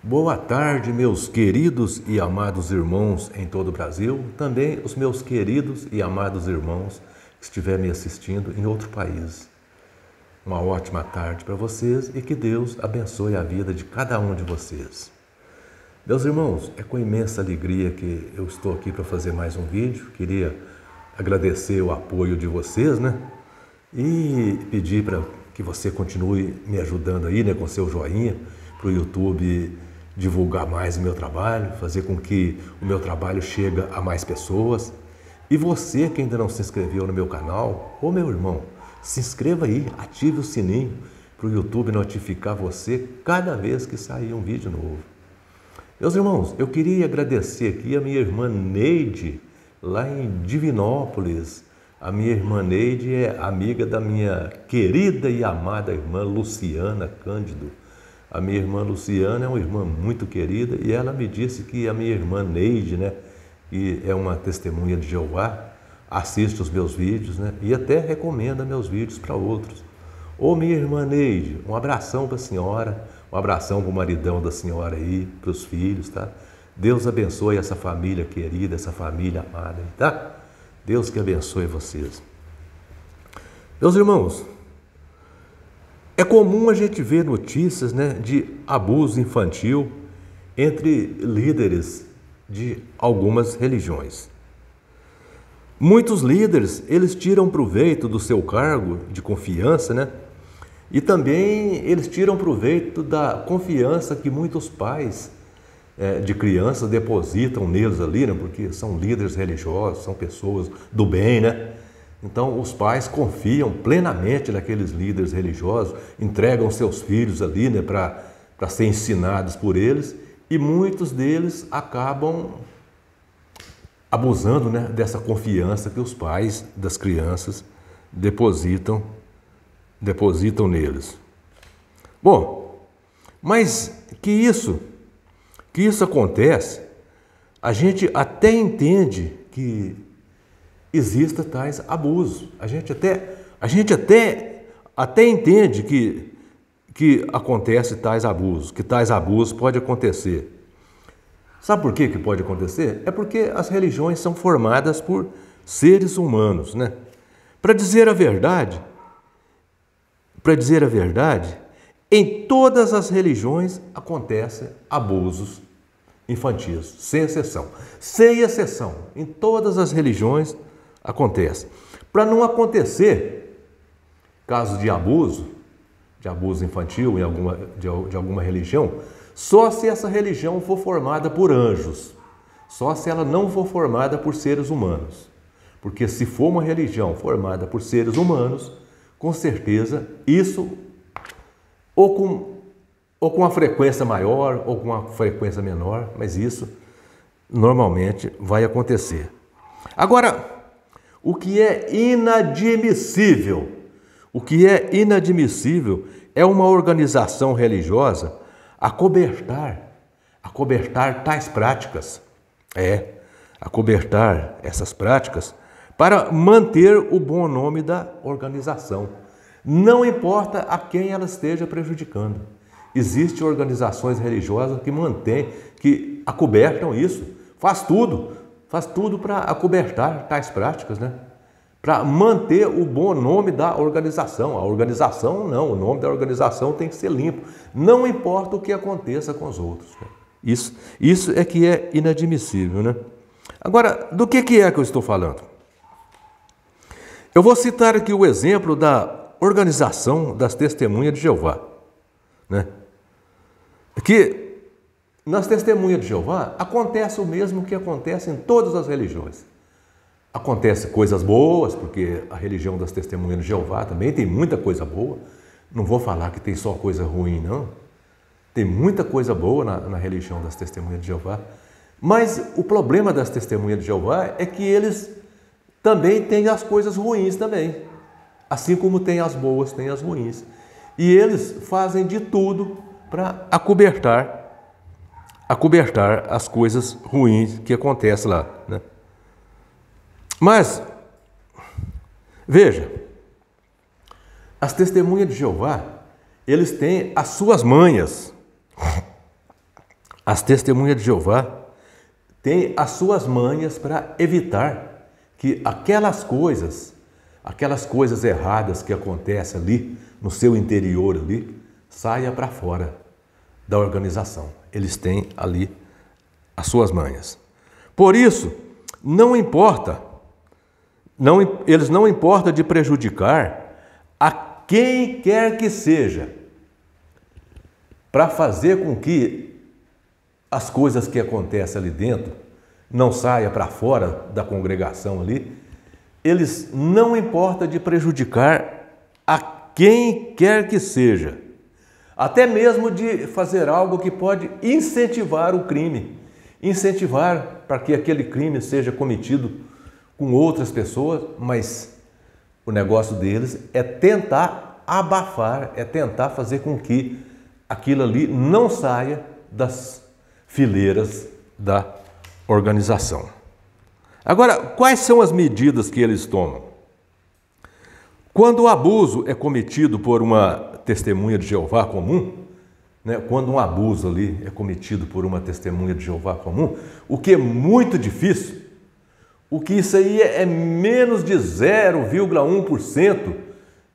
Boa tarde, meus queridos e amados irmãos em todo o Brasil, também os meus queridos e amados irmãos que estiverem me assistindo em outro país. Uma ótima tarde para vocês e que Deus abençoe a vida de cada um de vocês. Meus irmãos, é com imensa alegria que eu estou aqui para fazer mais um vídeo. Queria agradecer o apoio de vocês, E pedir para que você continue me ajudando aí, com seu joinha, para o YouTube divulgar mais o meu trabalho, fazer com que o meu trabalho chegue a mais pessoas. E você que ainda não se inscreveu no meu canal, ô meu irmão, se inscreva aí, ative o sininho para o YouTube notificar você cada vez que sair um vídeo novo. Meus irmãos, eu queria agradecer aqui a minha irmã Neide, lá em Divinópolis. A minha irmã Neide é amiga da minha querida e amada irmã Luciana Cândido. A minha irmã Luciana é uma irmã muito querida e ela me disse que a minha irmã Neide, que é uma testemunha de Jeová, assiste os meus vídeos, e até recomenda meus vídeos para outros. Ô minha irmã Neide, um abração para a senhora, um abração para o maridão da senhora aí, para os filhos, tá? Deus abençoe essa família querida, essa família amada, tá? Deus que abençoe vocês. Meus irmãos, é comum a gente ver notícias, de abuso infantil entre líderes de algumas religiões. Muitos líderes, eles tiram proveito do seu cargo de confiança, e também eles tiram proveito da confiança que muitos pais de crianças depositam neles ali, porque são líderes religiosos, são pessoas do bem, Então, os pais confiam plenamente naqueles líderes religiosos, entregam seus filhos ali, para ser ensinados por eles, e muitos deles acabam abusando, dessa confiança que os pais das crianças depositam neles. Bom, mas que isso acontece, a gente até entende que exista tais abusos. A gente até entende que acontece tais abusos, que tais abusos podem acontecer. Sabe por que pode acontecer? É porque as religiões são formadas por seres humanos, Para dizer a verdade, em todas as religiões acontecem abusos infantis, sem exceção. Sem exceção, em todas as religiões acontece. Para não acontecer casos de abuso infantil de alguma religião, só se essa religião for formada por anjos, só se ela não for formada por seres humanos. Porque se for uma religião formada por seres humanos, com certeza isso, ou com uma frequência maior ou com uma frequência menor, mas isso normalmente vai acontecer. Agora, o que é inadmissível é uma organização religiosa acobertar tais práticas, acobertar essas práticas para manter o bom nome da organização. Não importa a quem ela esteja prejudicando. Existem organizações religiosas que acobertam isso, faz tudo para acobertar tais práticas, Para manter o bom nome da organização. A organização não, o nome da organização tem que ser limpo, não importa o que aconteça com os outros. Isso é que é inadmissível, Agora, do que é que eu estou falando? Eu vou citar aqui o exemplo da organização das Testemunhas de Jeová, Que nas Testemunhas de Jeová acontece o mesmo que acontece em todas as religiões. Acontece coisas boas, porque a religião das Testemunhas de Jeová também tem muita coisa boa. Não vou falar que tem só coisa ruim, não. Tem muita coisa boa na religião das Testemunhas de Jeová. Mas o problema das Testemunhas de Jeová é que eles também têm as coisas ruins também. Assim como tem as boas, tem as ruins. E eles fazem de tudo para acobertar as coisas ruins que acontecem lá, Mas, veja, as Testemunhas de Jeová, eles têm as suas manhas. as testemunhas de Jeová têm as suas manhas para evitar que aquelas coisas erradas que acontecem ali no seu interior ali, saia para fora da organização. Eles têm ali as suas manhas. Por isso, eles não importam de prejudicar a quem quer que seja, para fazer com que as coisas que acontecem ali dentro não saiam para fora da congregação ali. Eles não importam de prejudicar a quem quer que seja, até mesmo de fazer algo que pode incentivar o crime, incentivar para que aquele crime seja cometido com outras pessoas, mas o negócio deles é tentar abafar, é tentar fazer com que aquilo ali não saia das fileiras da organização. Agora, quais são as medidas que eles tomam? Quando o abuso é cometido por uma testemunha de Jeová comum, né, quando um abuso ali é cometido por uma testemunha de Jeová comum, o que é muito difícil, o que isso aí é menos de 0,1%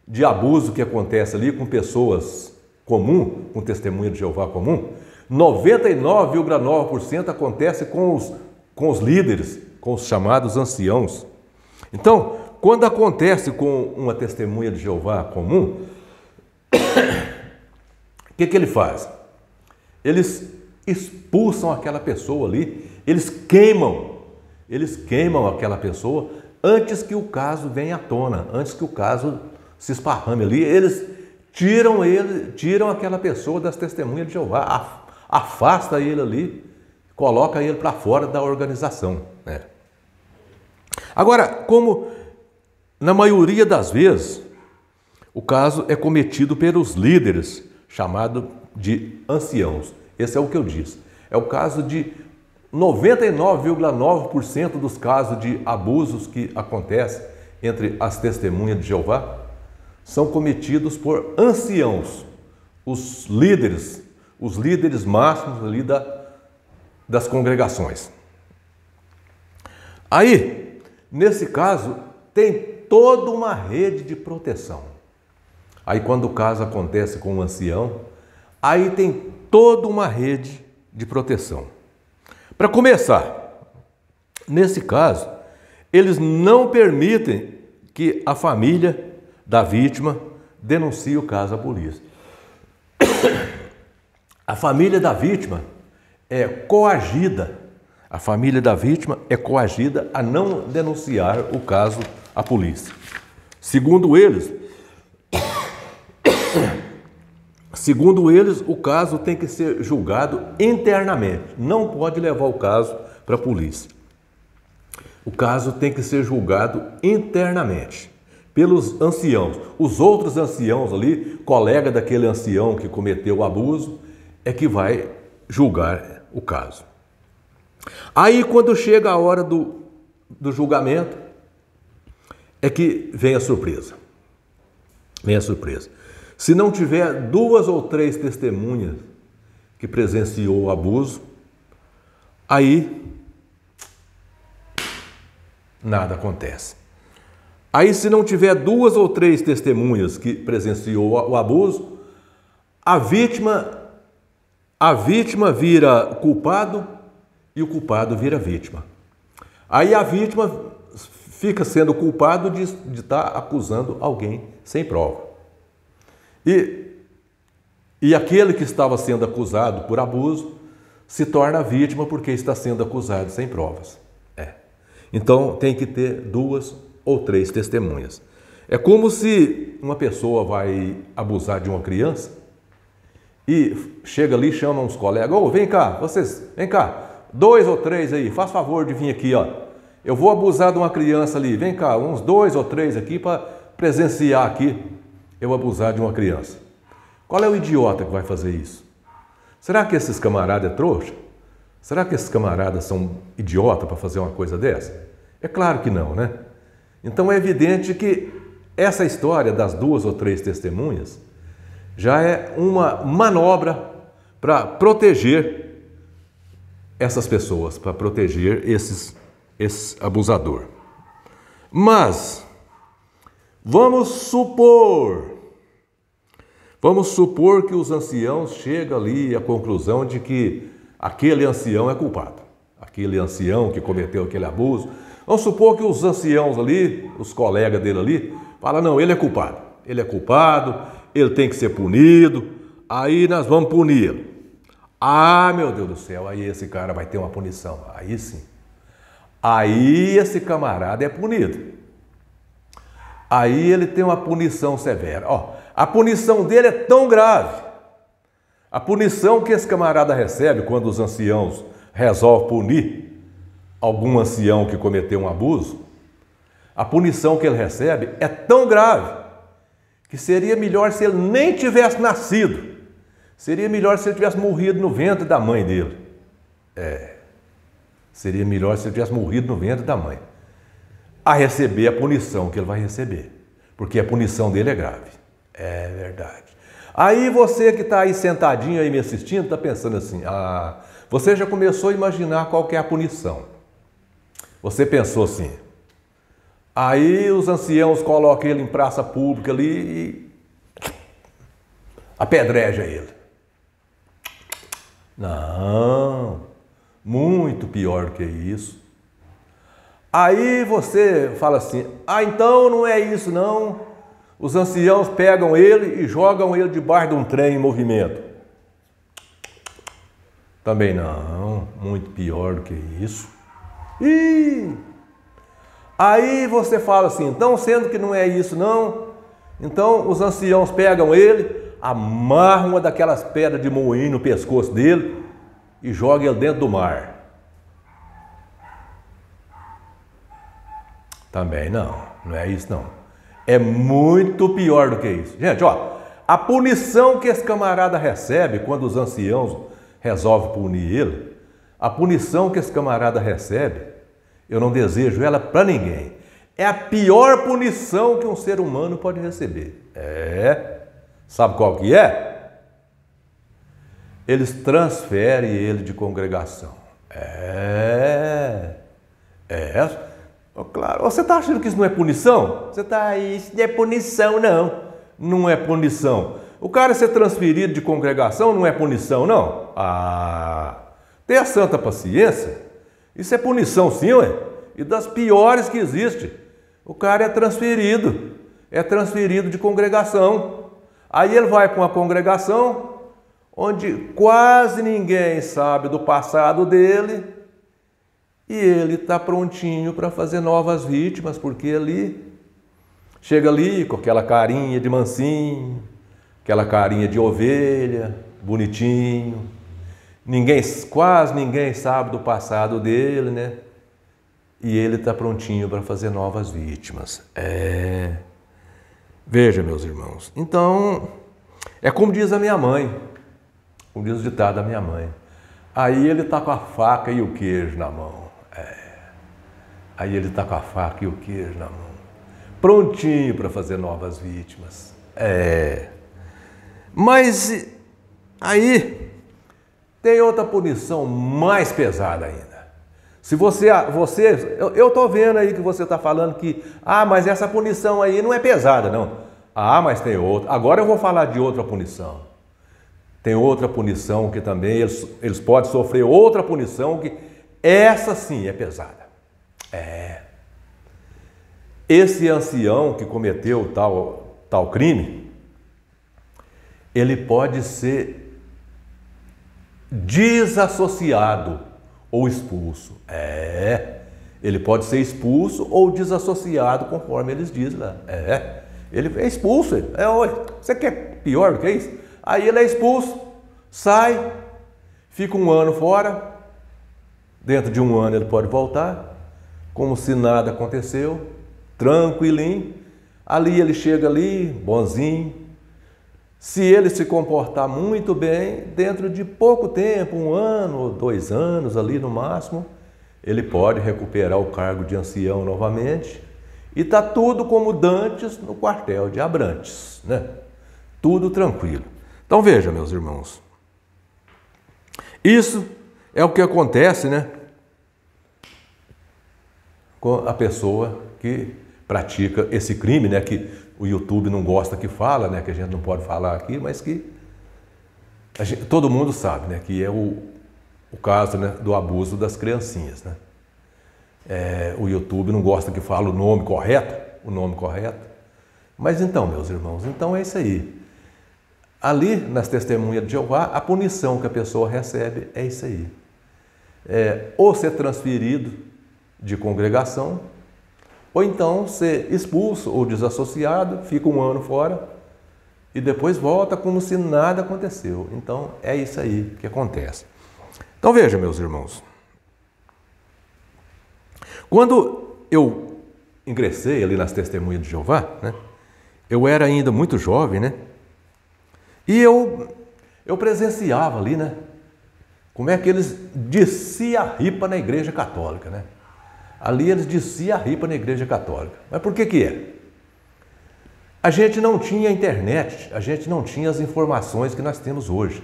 de abuso que acontece ali com pessoas comuns, com testemunha de Jeová comum, 99,9% acontece com os líderes, com os chamados anciãos. Então, quando acontece com uma testemunha de Jeová comum, o que ele faz? Eles expulsam aquela pessoa ali, eles queimam aquela pessoa antes que o caso venha à tona, antes que o caso se esparrame ali. Eles tiram aquela pessoa das testemunhas de Jeová, afasta ele ali, coloca ele para fora da organização, né? Agora, como na maioria das vezes o caso é cometido pelos líderes, chamado de anciãos. Esse é o que eu disse. É o caso de 99,9% dos casos de abusos que acontecem entre as testemunhas de Jeová são cometidos por anciãos, os líderes máximos ali das congregações. Aí, nesse caso, tem toda uma rede de proteção. Aí, quando o caso acontece com um ancião, aí tem toda uma rede de proteção. Para começar, nesse caso, eles não permitem que a família da vítima denuncie o caso à polícia. A família da vítima é coagida. A família da vítima é coagida a não denunciar o caso à polícia. Segundo eles, o caso tem que ser julgado internamente. Não pode levar o caso para a polícia. O caso tem que ser julgado internamente pelos anciãos. Os outros anciãos ali, colega daquele ancião que cometeu o abuso, é que vai julgar o caso. Aí, quando chega a hora do julgamento, é que vem a surpresa. Vem a surpresa. Se não tiver 2 ou 3 testemunhas que presenciou o abuso, aí nada acontece. Aí, se não tiver 2 ou 3 testemunhas que presenciou o abuso, a vítima vira culpado e o culpado vira vítima. Aí a vítima fica sendo culpado de estar acusando alguém sem prova. E aquele que estava sendo acusado por abuso se torna vítima porque está sendo acusado sem provas. Então tem que ter 2 ou 3 testemunhas. É como se uma pessoa vai abusar de uma criança e chega ali, chama uns colegas: ô, vem cá, vocês, vem cá, 2 ou 3 aí, faz favor de vir aqui, ó. Eu vou abusar de uma criança ali, vem cá, uns 2 ou 3 aqui para presenciar aqui eu abusar de uma criança. Qual é o idiota que vai fazer isso? Será que esses camaradas é trouxa? Será que esses camaradas são idiotas para fazer uma coisa dessa? É claro que não, né? Então é evidente que essa história das 2 ou 3 testemunhas já é uma manobra para proteger essas pessoas, para proteger esse abusador. Mas vamos supor que os anciãos chegam ali à conclusão de que aquele ancião é culpado, aquele ancião que cometeu aquele abuso. Vamos supor que os anciãos ali, os colegas dele ali, falam, não, ele é culpado, ele tem que ser punido, aí nós vamos puni-lo. Ah, meu Deus do céu, aí esse cara vai ter uma punição, aí sim. Aí esse camarada é punido. Aí ele tem uma punição severa. Ó, a punição dele é tão grave. A punição que esse camarada recebe quando os anciãos resolvem punir algum ancião que cometeu um abuso, a punição que ele recebe é tão grave que seria melhor se ele nem tivesse nascido. Seria melhor se ele tivesse morrido no ventre da mãe dele. Seria melhor se ele tivesse morrido no ventre da mãe. A receber a punição que ele vai receber. Porque a punição dele é grave. É verdade. Aí você que está aí sentadinho aí me assistindo, está pensando assim, você já começou a imaginar qual que é a punição. Você pensou assim, aí os anciãos colocam ele em praça pública ali e apedreja ele. Não, muito pior do que isso. Aí você fala assim, então não é isso não. Os anciãos pegam ele e jogam ele debaixo de um trem em movimento. Também não, muito pior do que isso. Aí você fala assim, então sendo que não é isso não, então os anciãos pegam ele, amarram uma daquelas pedras de moinho no pescoço dele e jogam ele dentro do mar. Também não é isso não. É muito pior do que isso. Gente, ó, a punição que esse camarada recebe quando os anciãos resolvem punir ele, a punição que esse camarada recebe, eu não desejo ela para ninguém. É a pior punição que um ser humano pode receber. Sabe qual que é? Eles transferem ele de congregação. Claro. Você está achando que isso não é punição? Você está aí, isso não é punição, não. Não é punição. O cara ser transferido de congregação não é punição, não? Tenha santa paciência. Isso é punição sim, ué. E das piores que existe. O cara é transferido de congregação. Aí ele vai para uma congregação onde quase ninguém sabe do passado dele e ele está prontinho para fazer novas vítimas, porque ele chega ali com aquela carinha de mansinho, aquela carinha de ovelha, bonitinho. Quase ninguém sabe do passado dele, né? E ele está prontinho para fazer novas vítimas. Veja, meus irmãos. Então, é como diz a minha mãe, como diz o ditado da minha mãe. Aí ele está com a faca e o queijo na mão. Aí ele está com a faca e o queijo na mão. Prontinho para fazer novas vítimas. Mas aí tem outra punição mais pesada ainda. Se eu estou vendo aí que você está falando que, mas essa punição aí não é pesada, não. Mas tem outra. Agora eu vou falar de outra punição. Tem outra punição que também eles podem sofrer outra punição que essa sim é pesada. Esse ancião que cometeu tal crime, ele pode ser desassociado ou expulso. Ele pode ser expulso ou desassociado, conforme eles dizem lá. Ele é expulso. Você quer pior do que isso? Aí ele é expulso, sai, fica um ano fora. Dentro de um ano ele pode voltar, como se nada aconteceu, tranquilinho. Ali ele chega ali, bonzinho. Se ele se comportar muito bem, dentro de pouco tempo, 1 ano ou 2 anos ali no máximo, ele pode recuperar o cargo de ancião novamente. E está tudo como dantes no quartel de Abrantes, né? Tudo tranquilo. Então veja, meus irmãos, isso É o que acontece, né, com a pessoa que pratica esse crime, né, que o YouTube não gosta que fala, né, que a gente não pode falar aqui, mas que todo mundo sabe, né, que é o caso, né, do abuso das criancinhas, né. O YouTube não gosta que fale o nome correto, mas então, meus irmãos, então é isso aí. Ali, nas testemunhas de Jeová, a punição que a pessoa recebe é isso aí. Ou ser transferido de congregação, ou então ser expulso ou desassociado, fica um ano fora e depois volta como se nada aconteceu. Então, é isso aí que acontece. Então, veja, meus irmãos, quando eu ingressei ali nas testemunhas de Jeová, né, eu era ainda muito jovem, né, e eu presenciava ali, né, como é que eles desciam a ripa na Igreja Católica, né? Ali eles desciam a ripa na Igreja Católica. Mas por que que é? A gente não tinha internet, a gente não tinha as informações que nós temos hoje.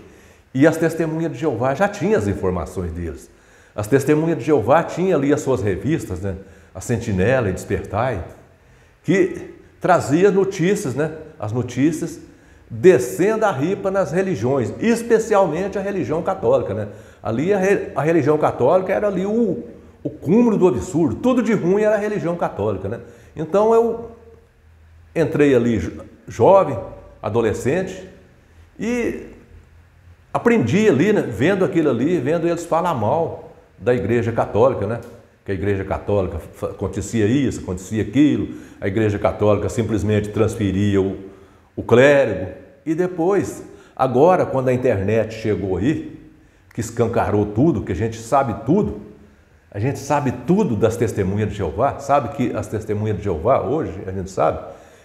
E as testemunhas de Jeová já tinham as informações deles. As testemunhas de Jeová tinham ali as suas revistas, né? A Sentinela e Despertai, que trazia notícias, né? As notícias descendo a ripa nas religiões, especialmente a religião católica, né? Ali a religião católica era ali o cúmulo do absurdo, tudo de ruim era a religião católica, né? Então eu entrei ali jovem, adolescente, e aprendi ali, né? Vendo aquilo ali, vendo eles falar mal da Igreja Católica, né? Que a Igreja Católica acontecia isso, acontecia aquilo, a Igreja Católica simplesmente transferia o clérigo. E depois, agora, quando a internet chegou aí, que escancarou tudo, que a gente sabe tudo das testemunhas de Jeová, sabe que as testemunhas de Jeová, hoje, a gente sabe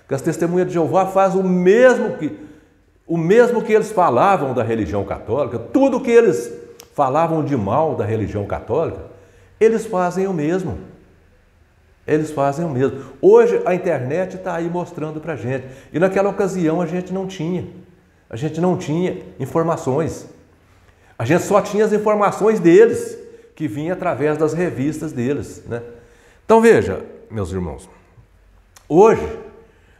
que as testemunhas de Jeová fazem o mesmo que eles falavam da religião católica, tudo que eles falavam de mal da religião católica, eles fazem o mesmo. Eles fazem o mesmo. Hoje a internet está aí mostrando para a gente. E naquela ocasião a gente não tinha. A gente não tinha informações. A gente só tinha as informações deles, que vinha através das revistas deles, né? Então veja, meus irmãos, hoje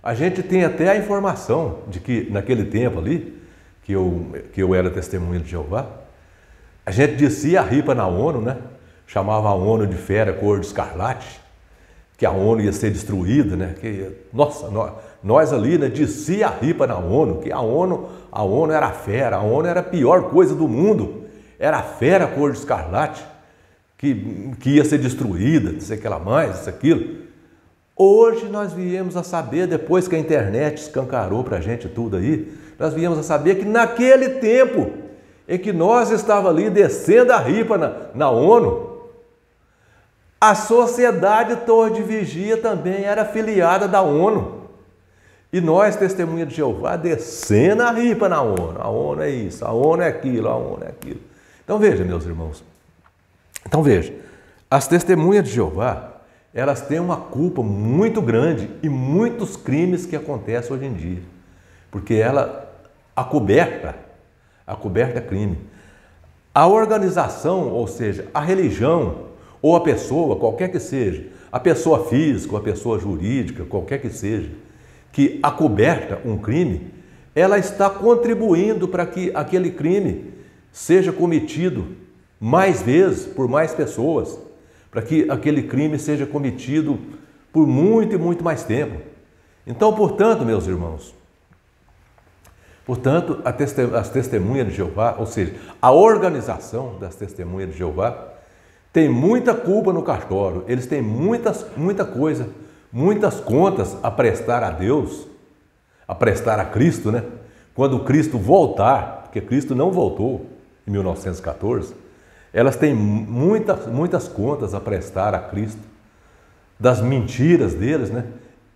a gente tem até a informação de que naquele tempo ali, que eu era testemunha de Jeová, a gente descia a ripa na ONU, né? Chamava a ONU de fera cor de escarlate, que a ONU ia ser destruída, né? Nossa, nós ali, né, descia a ripa na ONU, que a ONU era fera, a ONU era a pior coisa do mundo, era a fera cor de escarlate, que ia ser destruída, não sei o que lá mais, isso, aquilo. Hoje nós viemos a saber, depois que a internet escancarou para a gente tudo aí, nós viemos a saber que naquele tempo em que nós estávamos ali descendo a ripa na ONU, a Sociedade Torre de Vigia também era afiliada da ONU. E nós, testemunha de Jeová, descendo a ripa na ONU. A ONU é isso, a ONU é aquilo, a ONU é aquilo. Então veja, meus irmãos. Então veja, as testemunhas de Jeová, elas têm uma culpa muito grande e muitos crimes que acontecem hoje em dia. Porque ela acoberta crime. A organização, ou seja, a religião, ou a pessoa, qualquer que seja, a pessoa física ou a pessoa jurídica, qualquer que seja, que acoberta um crime, ela está contribuindo para que aquele crime seja cometido mais vezes por mais pessoas, para que aquele crime seja cometido por muito e muito mais tempo. Então, portanto, meus irmãos, as testemunhas de Jeová, ou seja, a organização das testemunhas de Jeová, tem muita culpa no cartório, eles têm muita coisa, muitas contas a prestar a Deus, a prestar a Cristo, né? Quando Cristo voltar, porque Cristo não voltou em 1914, elas têm muitas contas a prestar a Cristo, das mentiras deles, né?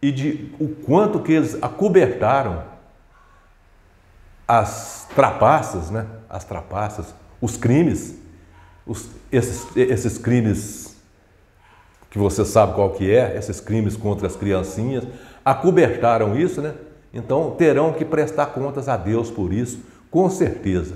E de o quanto que eles acobertaram as trapaças, né? As trapaças, os crimes, esses crimes que você sabe qual que é, esses crimes contra as criancinhas, acobertaram isso, né? Então terão que prestar contas a Deus por isso, com certeza.